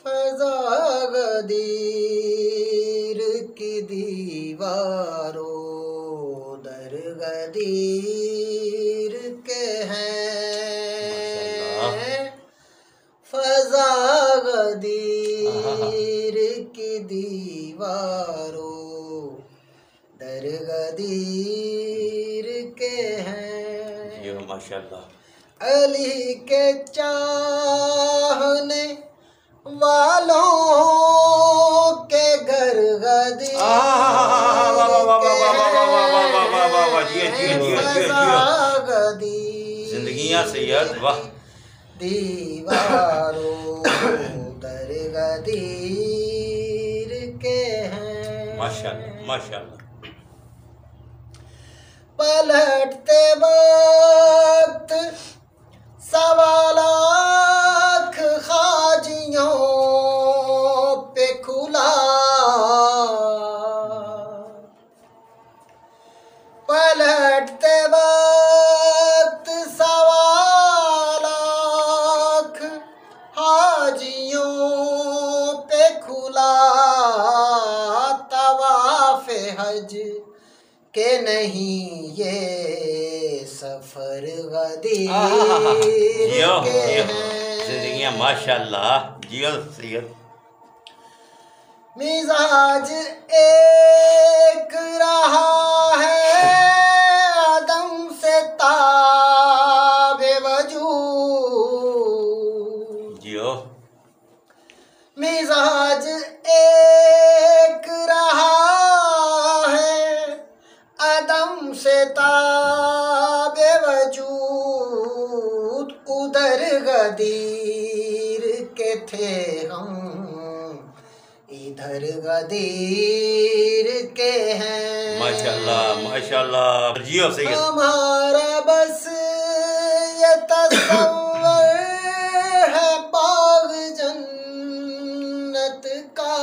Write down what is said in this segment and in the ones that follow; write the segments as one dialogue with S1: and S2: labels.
S1: फजा गदीर की दीवारों दर गदीर के हैं। फजा गदीर की दीवारों दर गदीर के हैं।
S2: ये माशाल्लाह।
S1: अली के चाहने वालों के घर गदीर
S2: जिंदगियां सैयद वाह
S1: दीवारों दर गदीर के हैं।
S2: माशाल्लाह माशाल्लाह।
S1: पलटते वक्त सवा लाख खाजियों पे खुला, पलटते वक्त सवा लाख हाजियों पे खुला। तवाफ़े हज के नहीं ये सफर गदीर के हैं।
S2: जिंदगियां माशाल्लाह। जियो सैयद।
S1: मिजाज एक रहा है आदम से ताबे वजूद।
S2: जियो।
S1: मिजाज एक रहा है आदम से ताबे वजूद। उधर गदीर के थे हम इधर गदीर के हैं।
S2: माशाल्लाह माशाल्लाह। जियो सैयद।
S1: हमारा बस ये तस्वर है बाग जन्नत का।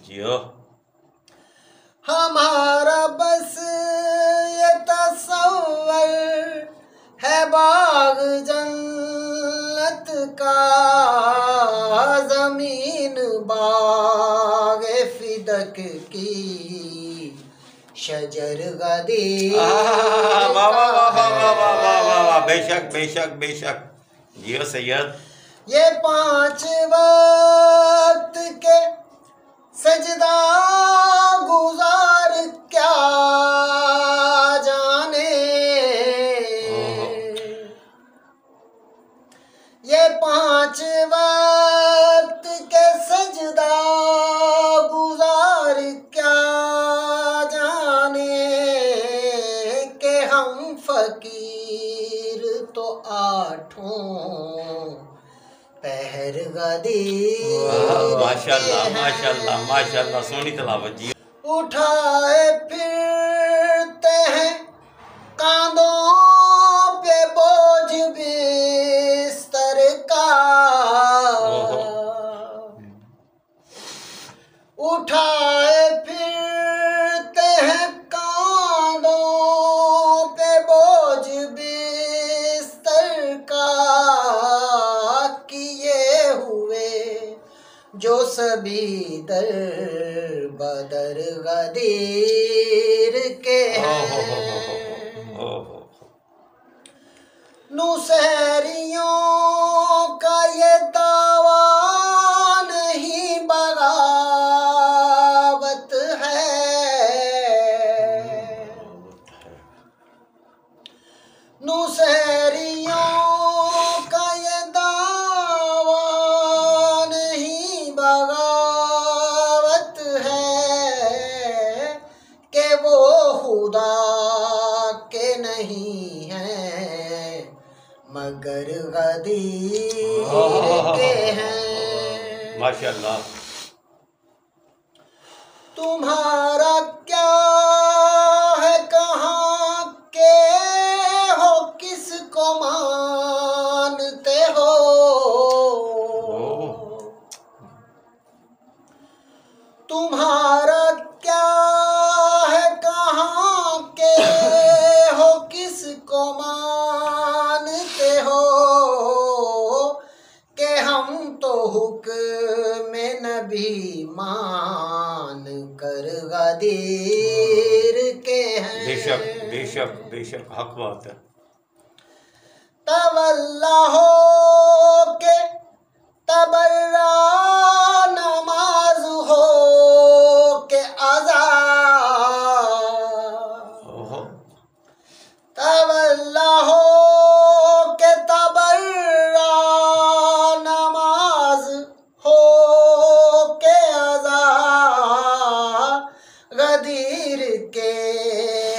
S2: जियो।
S1: हमारा बस ये तस्वर है बाग जन्नत का। जमीन बाग फिदक की शजर गदीर का।
S2: बेशक बेशक बेशक। जियो सैयद।
S1: ये 5 वक्त के सजदा गुजार क्या जाने। ये 5 वक्त के सजदा गुजार क्या जाने। के हम फकीर तो 8 पहर गदीर।
S2: माशाल्लाह माशाल्लाह माशाल्लाह। सोनी तलावत। जी।
S1: उठाए फिरते हैं कांधों पे बोझ बिस्तर का। उठाए फिरते हैं कांधों पे बोझ बिस्तर का। किए हुए जो सभी दर बदर गदीर के हैं। नुसैरियों का ये दावा नहीं बगावत है। नुसैरियों का ये दावा नहीं बगावत है कि वो खुदा के नहीं हैं मगर गदीर के हैं।
S2: माशाल्लाह।
S1: तुम्हारा क्या है कहाँ के हो किसको मानते हो। तुम्हारा क्या है कहाँ के हो किसको मानते हो। के भी मान कर गदीर के हैं।
S2: बेशक बेशक बेशक हक बात है।
S1: तवल्ला हो के तबर्रा नमाज हो के अज़ा,
S2: ओहो
S1: तवल्ला हो के तबर्रा नमाज हो के अज़ा, गदीर के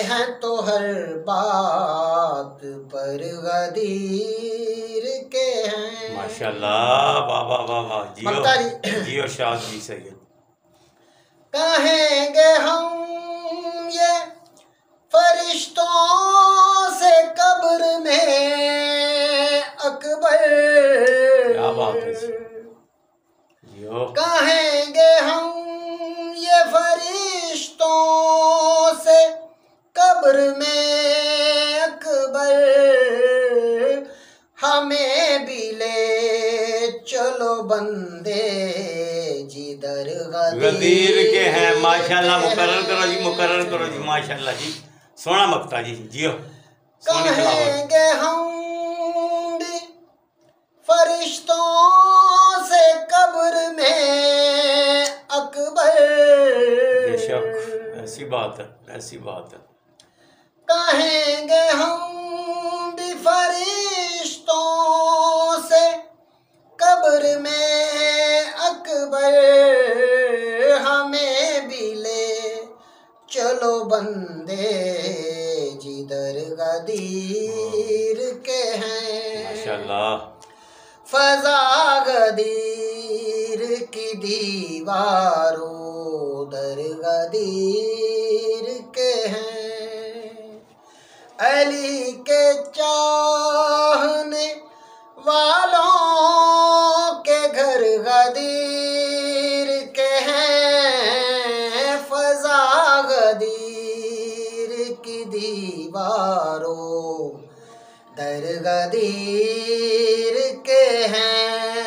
S1: हैं तो हर बात पर गदीर के हैं।
S2: माशाल्लाह, वाह वाह वाह वाह,
S1: ममता
S2: जियो जियो शाद जी सही।
S1: कहेंगे हम ये फरिश्तों से कब्र में अकबर,
S2: क्या बात है जियो।
S1: कहेंगे हम ये फरिश्तों से कब्र में अकबर, हमें भी ले चलो बंदे जिधर
S2: गदीर के हैं। माशाल्लाह, मुकर्रर करो जी, मुकर्रर करो जी, माशाल्लाह जी, सोना मक्ता जी, जियो सोनी तलावत।
S1: कहेंगे हम भी फरिश्तों से कब्र में अकबर,
S2: बेशक ऐसी बात है, ऐसी बात है।
S1: कहेंगे हम भी फरिश्तों से कब्र में अकबर, हमें भी ले चलो बंदे जिधर गदीर के हैं।
S2: माशाल्लाह,
S1: फजा गदीर की दीवारों दर गदीर के हैं। अली के चाहने वालों के घर गदीर के हैं। फजा गदीर की दीवारों दर गदीर के हैं।